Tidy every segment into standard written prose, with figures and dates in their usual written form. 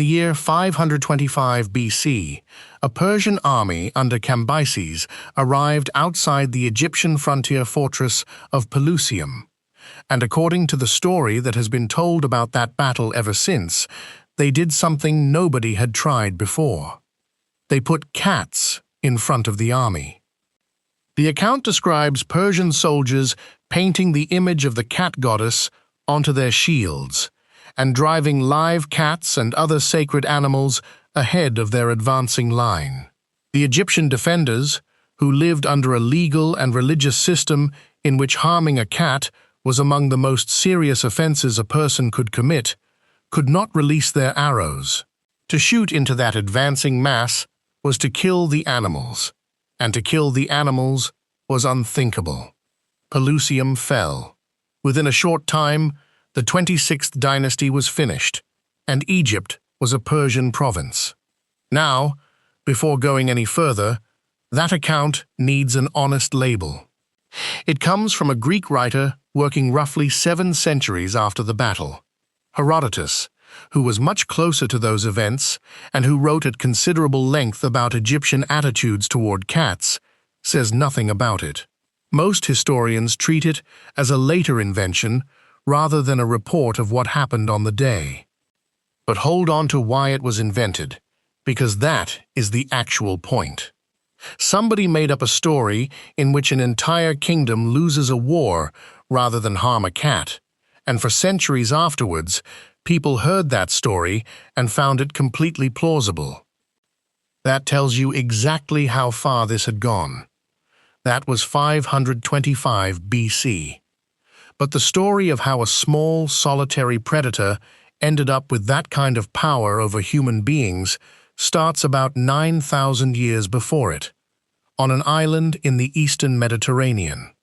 year 525 BC, a Persian army under Cambyses arrived outside the Egyptian frontier fortress of Pelusium, and according to the story that has been told about that battle ever since, they did something nobody had tried before. They put cats in front of the army. The account describes Persian soldiers painting the image of the cat goddess onto their shields and driving live cats and other sacred animals ahead of their advancing line. The Egyptian defenders, who lived under a legal and religious system in which harming a cat was among the most serious offenses a person could commit, could not release their arrows. To shoot into that advancing mass was to kill the animals, and to kill the animals was unthinkable. Pelusium fell. Within a short time, the 26th dynasty was finished, and Egypt was a Persian province. Now, before going any further, that account needs an honest label. It comes from a Greek writer working roughly 7 centuries after the battle. Herodotus, who was much closer to those events and who wrote at considerable length about Egyptian attitudes toward cats, says nothing about it. Most historians treat it as a later invention rather than a report of what happened on the day. But hold on to why it was invented, because that is the actual point. Somebody made up a story in which an entire kingdom loses a war rather than harm a cat, and for centuries afterwards, people heard that story and found it completely plausible. That tells you exactly how far this had gone. That was 525 BC. But the story of how a small, solitary predator ended up with that kind of power over human beings starts about 9,000 years before it, on an island in the eastern Mediterranean.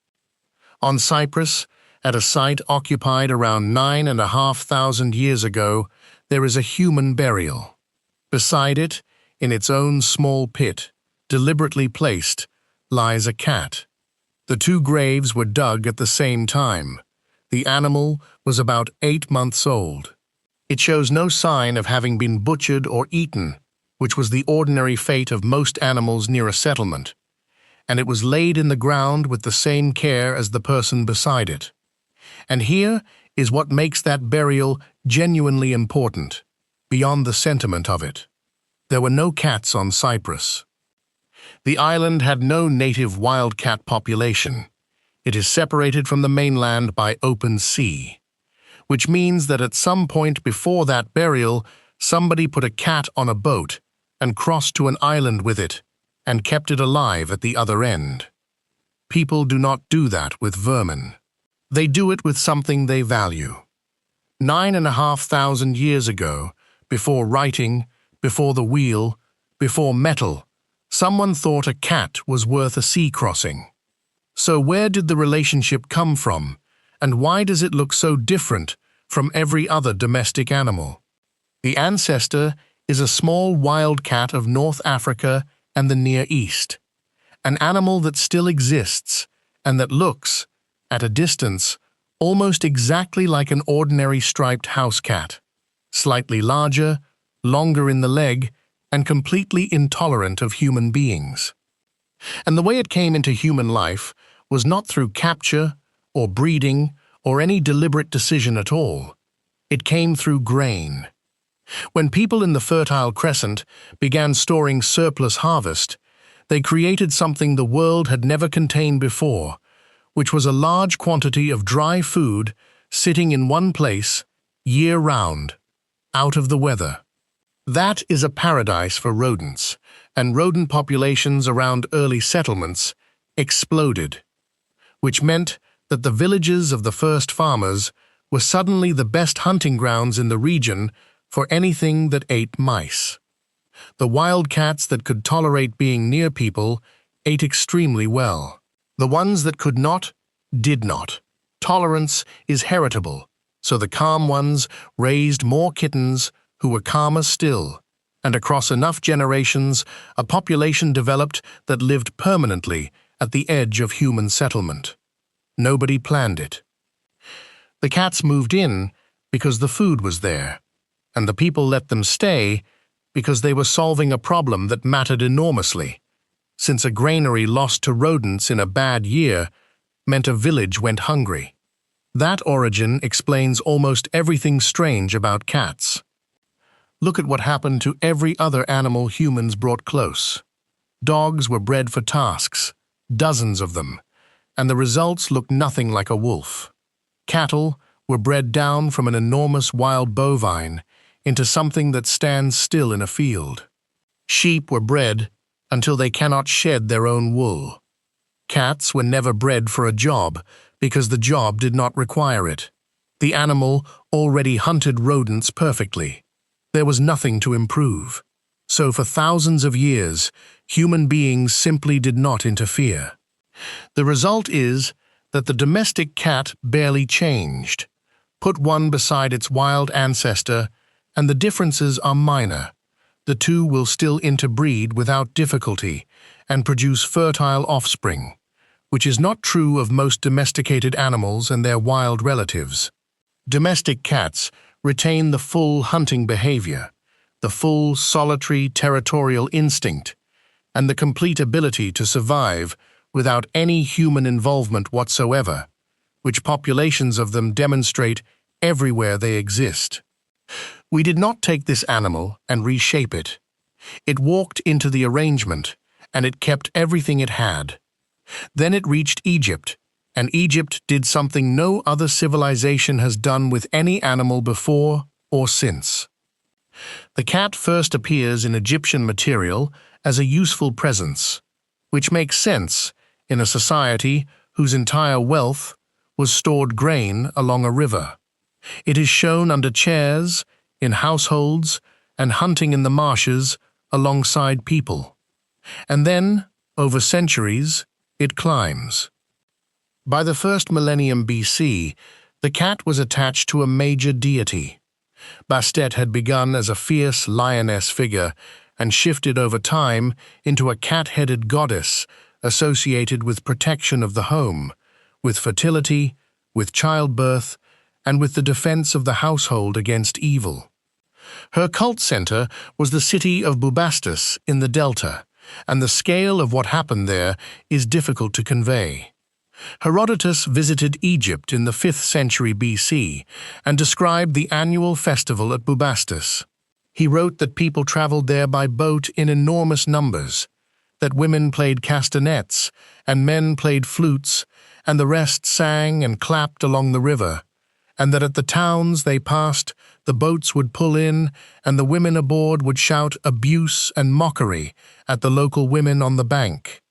On Cyprus, at a site occupied around 9,500 years ago, there is a human burial. Beside it, in its own small pit, deliberately placed, lies a cat. The 2 graves were dug at the same time. The animal was about 8 months old. It shows no sign of having been butchered or eaten, which was the ordinary fate of most animals near a settlement, and it was laid in the ground with the same care as the person beside it. And here is what makes that burial genuinely important, beyond the sentiment of it. There were no cats on Cyprus. The island had no native wildcat population. It is separated from the mainland by open sea, which means that at some point before that burial, somebody put a cat on a boat and crossed to an island with it and kept it alive at the other end. People do not do that with vermin. They do it with something they value. 9,500 years ago, before writing, before the wheel, before metal, someone thought a cat was worth a sea crossing. So where did the relationship come from, and why does it look so different from every other domestic animal? The ancestor is a small wild cat of North Africa and the Near East, an animal that still exists and that looks, at a distance, almost exactly like an ordinary striped house cat, slightly larger, longer in the leg, and completely intolerant of human beings. And the way it came into human life was not through capture or breeding or any deliberate decision at all. It came through grain. When people in the Fertile Crescent began storing surplus harvest, they created something the world had never contained before, which was a large quantity of dry food sitting in one place, year-round, out of the weather. That is a paradise for rodents, and rodent populations around early settlements exploded, which meant that the villages of the first farmers were suddenly the best hunting grounds in the region for anything that ate mice. The wildcats that could tolerate being near people ate extremely well. The ones that could not, did not. Tolerance is heritable, so the calm ones raised more kittens who were calmer still, and across enough generations, a population developed that lived permanently at the edge of human settlement. Nobody planned it. The cats moved in because the food was there. and the people let them stay because they were solving a problem that mattered enormously, since a granary lost to rodents in a bad year meant a village went hungry. That origin explains almost everything strange about cats. Look at what happened to every other animal humans brought close. Dogs were bred for tasks, dozens of them, and the results looked nothing like a wolf. Cattle were bred down from an enormous wild bovine into something that stands still in a field. Sheep were bred until they cannot shed their own wool. Cats were never bred for a job because the job did not require it. The animal already hunted rodents perfectly. There was nothing to improve. So for thousands of years, human beings simply did not interfere. The result is that the domestic cat barely changed. Put one beside its wild ancestor, and the differences are minor. The two will still interbreed without difficulty and produce fertile offspring, which is not true of most domesticated animals and their wild relatives. Domestic cats retain the full hunting behaviour, the full solitary territorial instinct, and the complete ability to survive without any human involvement whatsoever, which populations of them demonstrate everywhere they exist. We did not take this animal and reshape it. It walked into the arrangement, and it kept everything it had. Then it reached Egypt, and Egypt did something no other civilization has done with any animal before or since. The cat first appears in Egyptian material as a useful presence, which makes sense in a society whose entire wealth was stored grain along a river. It is shown under chairs, in households, and hunting in the marshes alongside people. And then, over centuries, it climbs. By the first millennium BC, the cat was attached to a major deity. Bastet had begun as a fierce lioness figure and shifted over time into a cat-headed goddess associated with protection of the home, with fertility, with childbirth, and with the defense of the household against evil. Her cult center was the city of Bubastis in the Delta, and the scale of what happened there is difficult to convey. Herodotus visited Egypt in the 5th century BC and described the annual festival at Bubastis. He wrote that people traveled there by boat in enormous numbers, that women played castanets and men played flutes, and the rest sang and clapped along the river, and that at the towns they passed, the boats would pull in, and the women aboard would shout abuse and mockery at the local women on the bank.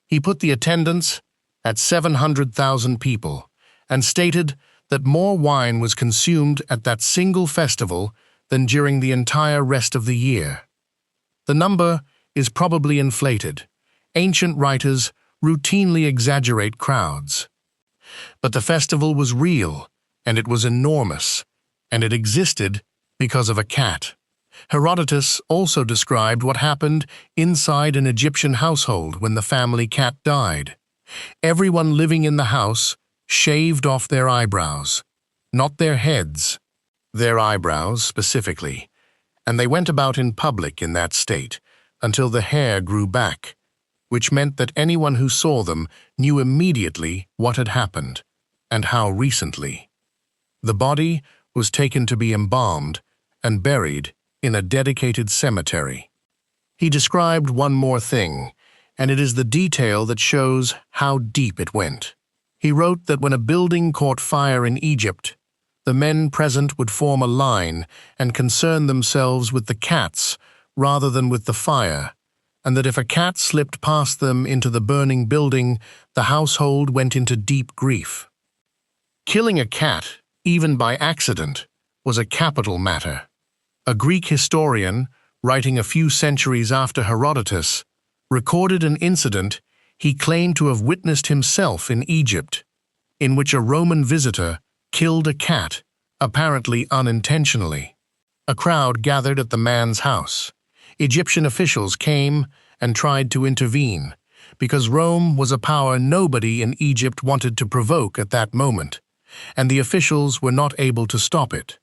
He put the attendance at 700,000 people, and stated that more wine was consumed at that single festival than during the entire rest of the year. The number is probably inflated. Ancient writers routinely exaggerate crowds. But the festival was real, and it was enormous, and it existed because of a cat. Herodotus also described what happened inside an Egyptian household when the family cat died. Everyone living in the house shaved off their eyebrows, not their heads, their eyebrows specifically, and they went about in public in that state until the hair grew back, which meant that anyone who saw them knew immediately what had happened and how recently. The body was taken to be embalmed and buried in a dedicated cemetery. He described one more thing, and it is the detail that shows how deep it went. He wrote that when a building caught fire in Egypt, the men present would form a line and concern themselves with the cats rather than with the fire, and that if a cat slipped past them into the burning building, the household went into deep grief. Killing a cat, even by accident, was a capital matter. A Greek historian, writing a few centuries after Herodotus, recorded an incident he claimed to have witnessed himself in Egypt, in which a Roman visitor killed a cat, apparently unintentionally. A crowd gathered at the man's house. Egyptian officials came and tried to intervene, because Rome was a power nobody in Egypt wanted to provoke at that moment, and the officials were not able to stop it.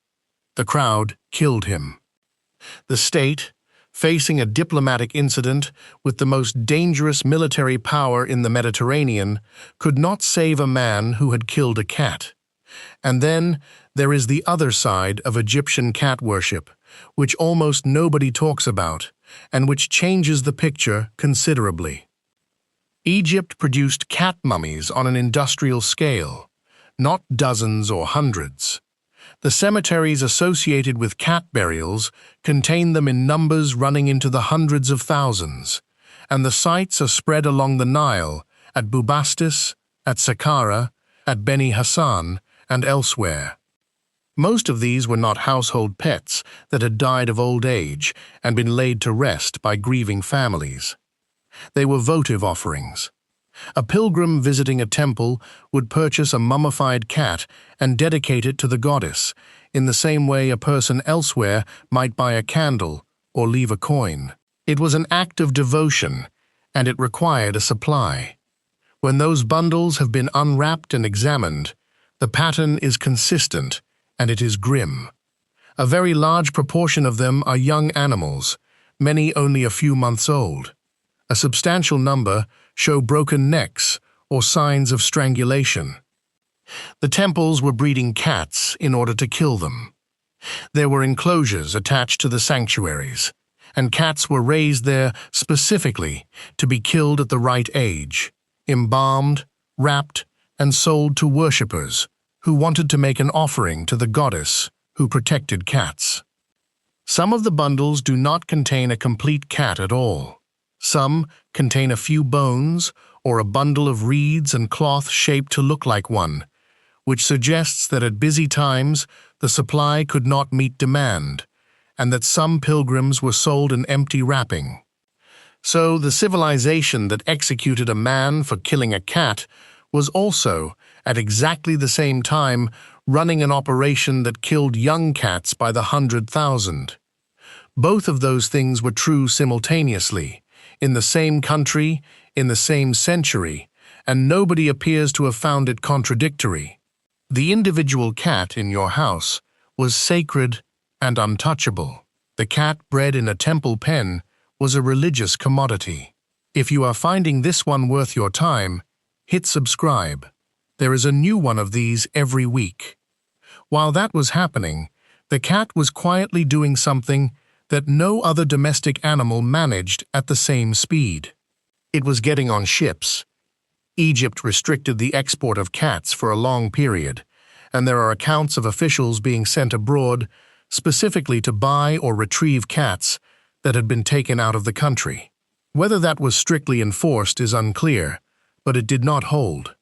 The crowd killed him. The state, facing a diplomatic incident with the most dangerous military power in the Mediterranean, could not save a man who had killed a cat. And then there is the other side of Egyptian cat worship, which almost nobody talks about, and which changes the picture considerably. Egypt produced cat mummies on an industrial scale, not dozens or hundreds. The cemeteries associated with cat burials contain them in numbers running into the hundreds of thousands, and the sites are spread along the Nile, at Bubastis, at Saqqara, at Beni Hassan, and elsewhere. Most of these were not household pets that had died of old age and been laid to rest by grieving families. They were votive offerings. A pilgrim visiting a temple would purchase a mummified cat and dedicate it to the goddess, in the same way a person elsewhere might buy a candle or leave a coin. It was an act of devotion, and it required a supply. When those bundles have been unwrapped and examined, the pattern is consistent, and it is grim. A very large proportion of them are young animals, many only a few months old. A substantial number show broken necks or signs of strangulation. The temples were breeding cats in order to kill them. There were enclosures attached to the sanctuaries, and cats were raised there specifically to be killed at the right age, embalmed, wrapped, and sold to worshippers who wanted to make an offering to the goddess who protected cats. Some of the bundles do not contain a complete cat at all. Some contain a few bones or a bundle of reeds and cloth shaped to look like one, which suggests that at busy times the supply could not meet demand, and that some pilgrims were sold an empty wrapping. So the civilization that executed a man for killing a cat was also, at exactly the same time, running an operation that killed young cats by the 100,000. Both of those things were true simultaneously, in the same country, in the same century, and nobody appears to have found it contradictory. The individual cat in your house was sacred and untouchable. The cat bred in a temple pen was a religious commodity. If you are finding this one worth your time, hit subscribe. There is a new one of these every week. While that was happening, the cat was quietly doing something that no other domestic animal managed at the same speed. It was getting on ships. Egypt restricted the export of cats for a long period, and there are accounts of officials being sent abroad specifically to buy or retrieve cats that had been taken out of the country. Whether that was strictly enforced is unclear, but it did not hold.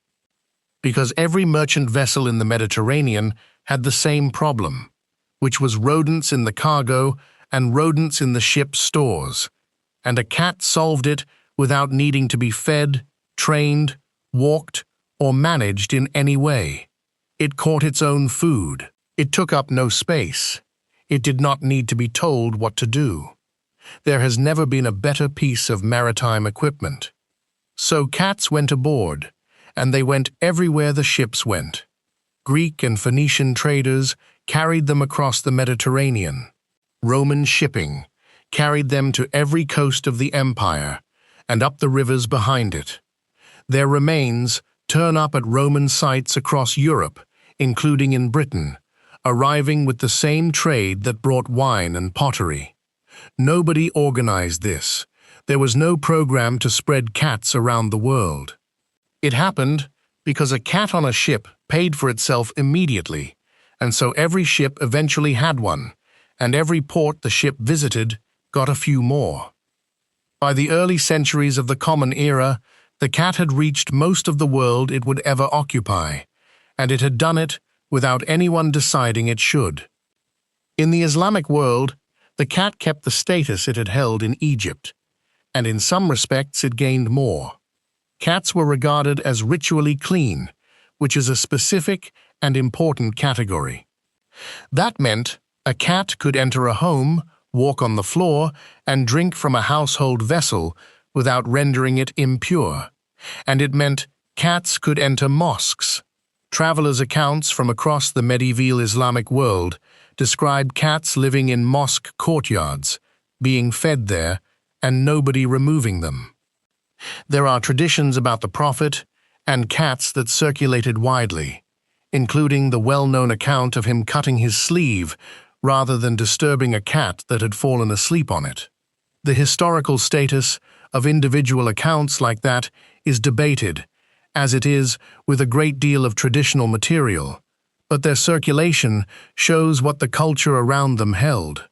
Because every merchant vessel in the Mediterranean had the same problem, which was rodents in the cargo and rodents in the ship's stores, and a cat solved it without needing to be fed, trained, walked, or managed in any way. It caught its own food. It took up no space. It did not need to be told what to do. There has never been a better piece of maritime equipment. So cats went aboard, and they went everywhere the ships went. Greek and Phoenician traders carried them across the Mediterranean. Roman shipping carried them to every coast of the empire and up the rivers behind it. Their remains turn up at Roman sites across Europe, including in Britain, arriving with the same trade that brought wine and pottery. Nobody organized this. There was no program to spread cats around the world. It happened because a cat on a ship paid for itself immediately, and so every ship eventually had one, and every port the ship visited got a few more. By the early centuries of the Common Era, the cat had reached most of the world it would ever occupy, and it had done it without anyone deciding it should. In the Islamic world, the cat kept the status it had held in Egypt, and in some respects it gained more. Cats were regarded as ritually clean, which is a specific and important category. That meant a cat could enter a home, walk on the floor, and drink from a household vessel without rendering it impure. And it meant cats could enter mosques. Travelers' accounts from across the medieval Islamic world describe cats living in mosque courtyards, being fed there, and nobody removing them. There are traditions about the Prophet and cats that circulated widely, including the well-known account of him cutting his sleeve rather than disturbing a cat that had fallen asleep on it. The historical status of individual accounts like that is debated, as it is with a great deal of traditional material, but their circulation shows what the culture around them held.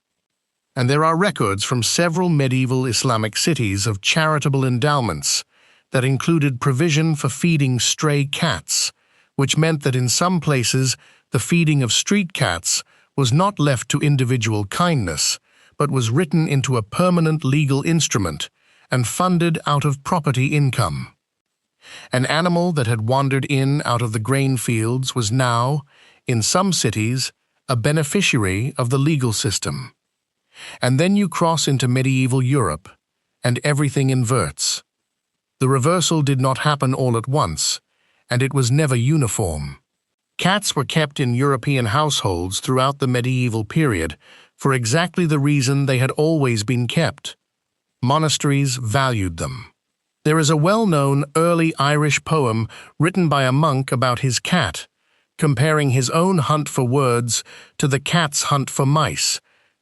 And there are records from several medieval Islamic cities of charitable endowments that included provision for feeding stray cats, which meant that in some places the feeding of street cats was not left to individual kindness, but was written into a permanent legal instrument and funded out of property income. An animal that had wandered in out of the grain fields was now, in some cities, a beneficiary of the legal system. And then you cross into medieval Europe, and everything inverts. The reversal did not happen all at once, and it was never uniform. Cats were kept in European households throughout the medieval period for exactly the reason they had always been kept. Monasteries valued them. There is a well-known early Irish poem written by a monk about his cat, comparing his own hunt for words to the cat's hunt for mice,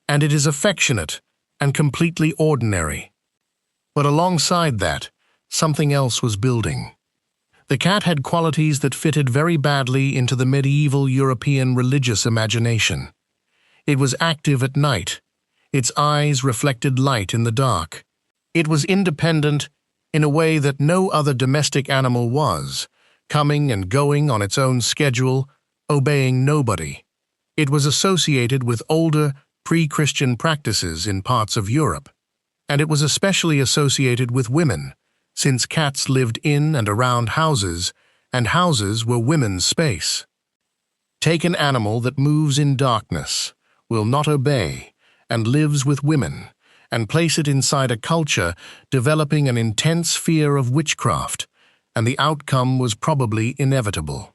and it is affectionate and completely ordinary. But alongside that, something else was building. The cat had qualities that fitted very badly into the medieval European religious imagination. It was active at night. Its eyes reflected light in the dark. It was independent in a way that no other domestic animal was, coming and going on its own schedule, obeying nobody. It was associated with older, pre-Christian practices in parts of Europe, and it was especially associated with women, since cats lived in and around houses, and houses were women's space. Take an animal that moves in darkness, will not obey, and lives with women, and place it inside a culture developing an intense fear of witchcraft, and the outcome was probably inevitable.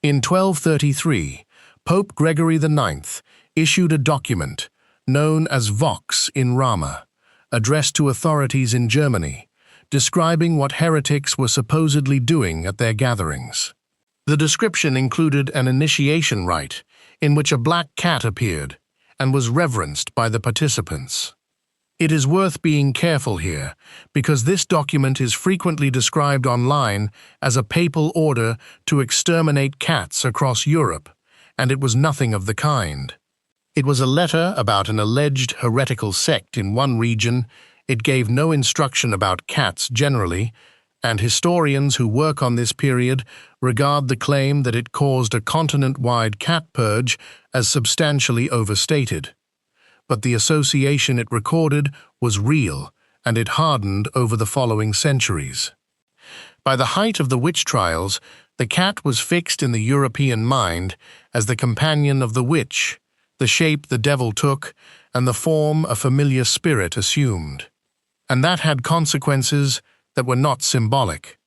In 1233, Pope Gregory IX issued a document known as Vox in Rama, addressed to authorities in Germany, describing what heretics were supposedly doing at their gatherings. The description included an initiation rite in which a black cat appeared and was reverenced by the participants. It is worth being careful here, because this document is frequently described online as a papal order to exterminate cats across Europe, and it was nothing of the kind. It was a letter about an alleged heretical sect in one region. It gave no instruction about cats generally, and historians who work on this period regard the claim that it caused a continent-wide cat purge as substantially overstated. But the association it recorded was real, and it hardened over the following centuries. By the height of the witch trials, the cat was fixed in the European mind as the companion of the witch, the shape the devil took, and the form a familiar spirit assumed. And that had consequences that were not symbolic.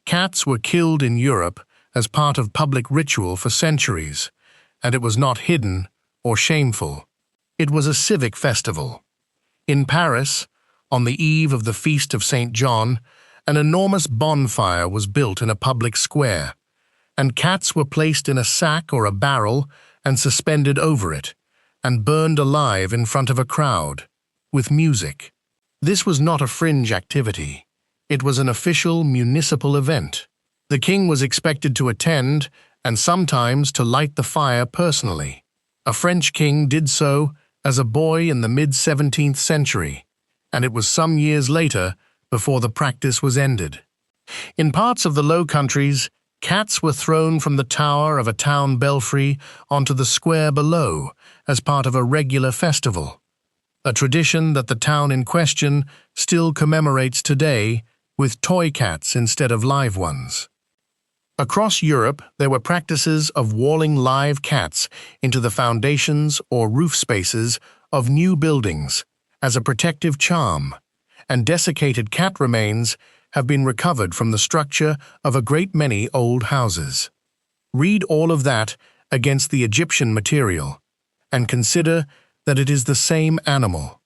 Cats were killed in Europe as part of public ritual for centuries, and it was not hidden or shameful. It was a civic festival. In Paris, on the eve of the Feast of St. John, an enormous bonfire was built in a public square, and cats were placed in a sack or a barrel and suspended over it, and burned alive in front of a crowd, with music. This was not a fringe activity. It was an official municipal event. The king was expected to attend and sometimes to light the fire personally. A French king did so as a boy in the mid-17th century, and it was some years later before the practice was ended. In parts of the Low Countries, cats were thrown from the tower of a town belfry onto the square below as part of a regular festival, a tradition that the town in question still commemorates today with toy cats instead of live ones. Across Europe, there were practices of walling live cats into the foundations or roof spaces of new buildings as a protective charm, and desiccated cat remains have been recovered from the structure of a great many old houses. Read all of that against the Egyptian material, and consider that it is the same animal,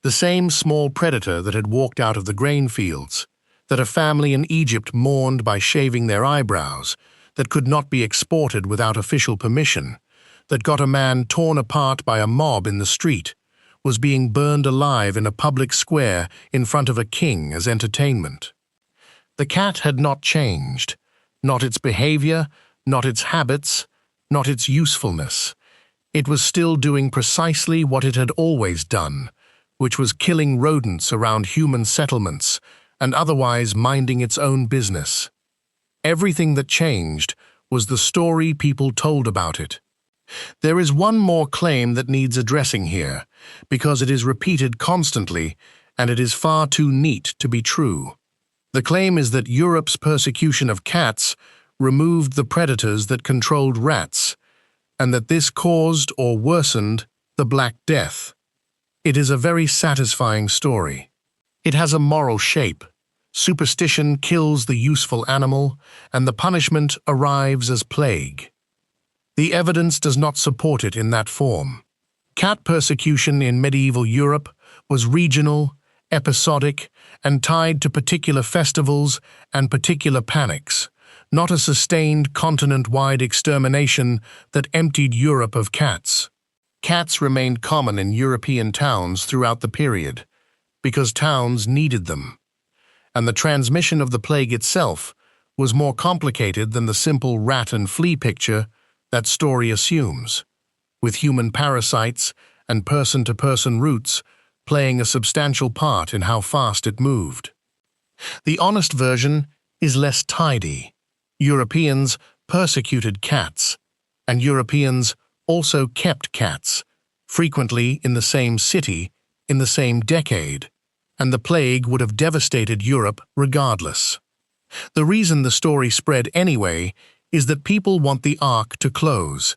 the same small predator that had walked out of the grain fields, that a family in Egypt mourned by shaving their eyebrows, that could not be exported without official permission, that got a man torn apart by a mob in the street, was being burned alive in a public square in front of a king as entertainment. The cat had not changed, not its behaviour, not its habits, not its usefulness. It was still doing precisely what it had always done, which was killing rodents around human settlements and otherwise minding its own business. Everything that changed was the story people told about it. There is one more claim that needs addressing here, because it is repeated constantly and it is far too neat to be true. The claim is that Europe's persecution of cats removed the predators that controlled rats, and that this caused or worsened the Black Death. It is a very satisfying story. It has a moral shape. Superstition kills the useful animal, and the punishment arrives as plague. The evidence does not support it in that form. Cat persecution in medieval Europe was regional, episodic, and tied to particular festivals and particular panics, not a sustained continent-wide extermination that emptied Europe of cats. Cats remained common in European towns throughout the period, because towns needed them. And the transmission of the plague itself was more complicated than the simple rat and flea picture that story assumes, with human parasites and person-to-person routes playing a substantial part in how fast it moved. The honest version is less tidy. Europeans persecuted cats, and Europeans also kept cats, frequently in the same city, in the same decade, and the plague would have devastated Europe regardless. The reason the story spread anyway is that people want the arc to close.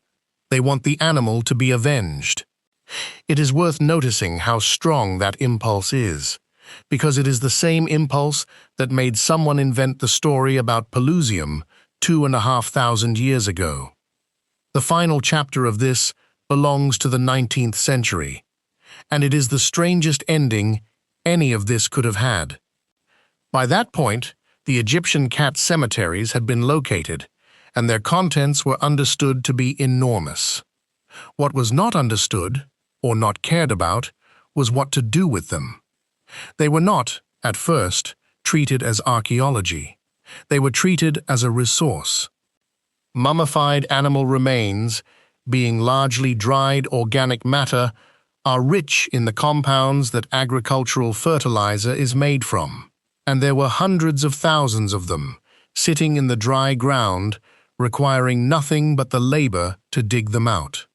They want the animal to be avenged. It is worth noticing how strong that impulse is, because it is the same impulse that made someone invent the story about Pelusium 2,500 years ago. The final chapter of this belongs to the 19th century, and it is the strangest ending any of this could have had. By that point, the Egyptian cat cemeteries had been located, and their contents were understood to be enormous. What was not understood, or not cared about, was what to do with them. They were not, at first, treated as archaeology. They were treated as a resource. Mummified animal remains, being largely dried organic matter, are rich in the compounds that agricultural fertilizer is made from, and there were hundreds of thousands of them, sitting in the dry ground, requiring nothing but the labor to dig them out.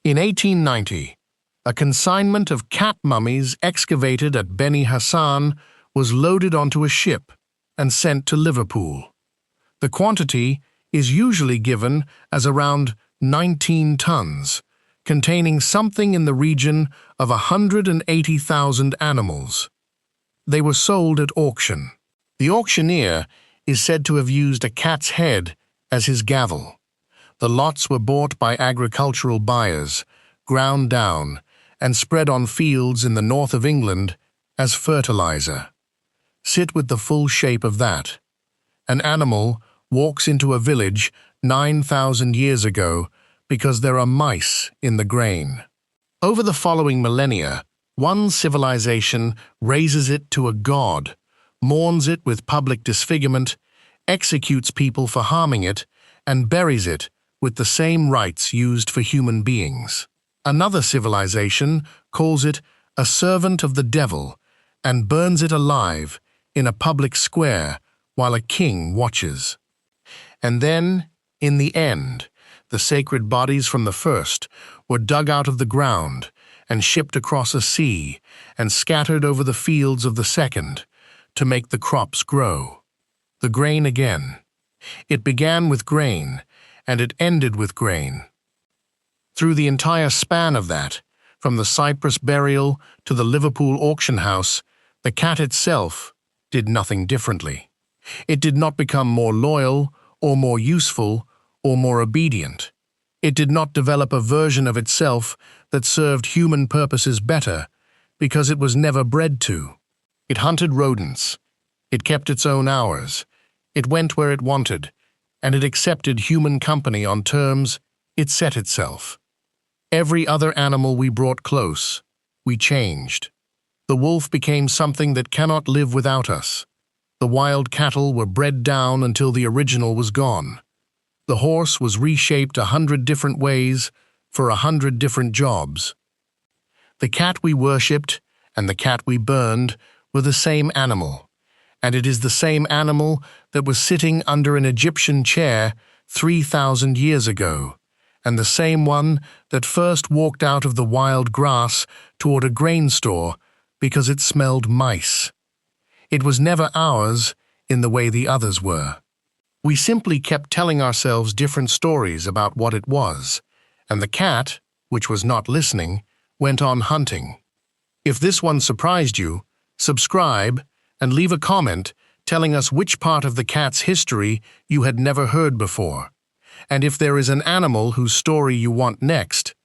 In 1890, a consignment of cat mummies excavated at Beni Hassan was loaded onto a ship and sent to Liverpool. The quantity is usually given as around 19 tons, containing something in the region of 180,000 animals. They were sold at auction. The auctioneer is said to have used a cat's head as his gavel. The lots were bought by agricultural buyers, ground down, and spread on fields in the north of England as fertilizer. Sit with the full shape of that. An animal walks into a village 9,000 years ago because there are mice in the grain. Over the following millennia, one civilization raises it to a god, mourns it with public disfigurement, executes people for harming it, and buries it with the same rites used for human beings. Another civilization calls it a servant of the devil and burns it alive in a public square while a king watches. And then, in the end, the sacred bodies from the first were dug out of the ground and shipped across a sea and scattered over the fields of the second to make the crops grow. The grain again. It began with grain, and it ended with grain. Through the entire span of that, from the Cyprus burial to the Liverpool auction house, the cat itself did nothing differently. It did not become more loyal, or more useful, or more obedient. It did not develop a version of itself that served human purposes better, because it was never bred to. It hunted rodents. It kept its own hours. It went where it wanted, and it accepted human company on terms it set itself. Every other animal we brought close, we changed. The wolf became something that cannot live without us. The wild cattle were bred down until the original was gone. The horse was reshaped 100 different ways for 100 different jobs. The cat we worshipped and the cat we burned were the same animal, and it is the same animal that was sitting under an Egyptian chair 3,000 years ago, and the same one that first walked out of the wild grass toward a grain store because it smelled mice. It was never ours in the way the others were. We simply kept telling ourselves different stories about what it was, and the cat, which was not listening, went on hunting. If this one surprised you, subscribe and leave a comment telling us which part of the cat's history you had never heard before. And if there is an animal whose story you want next,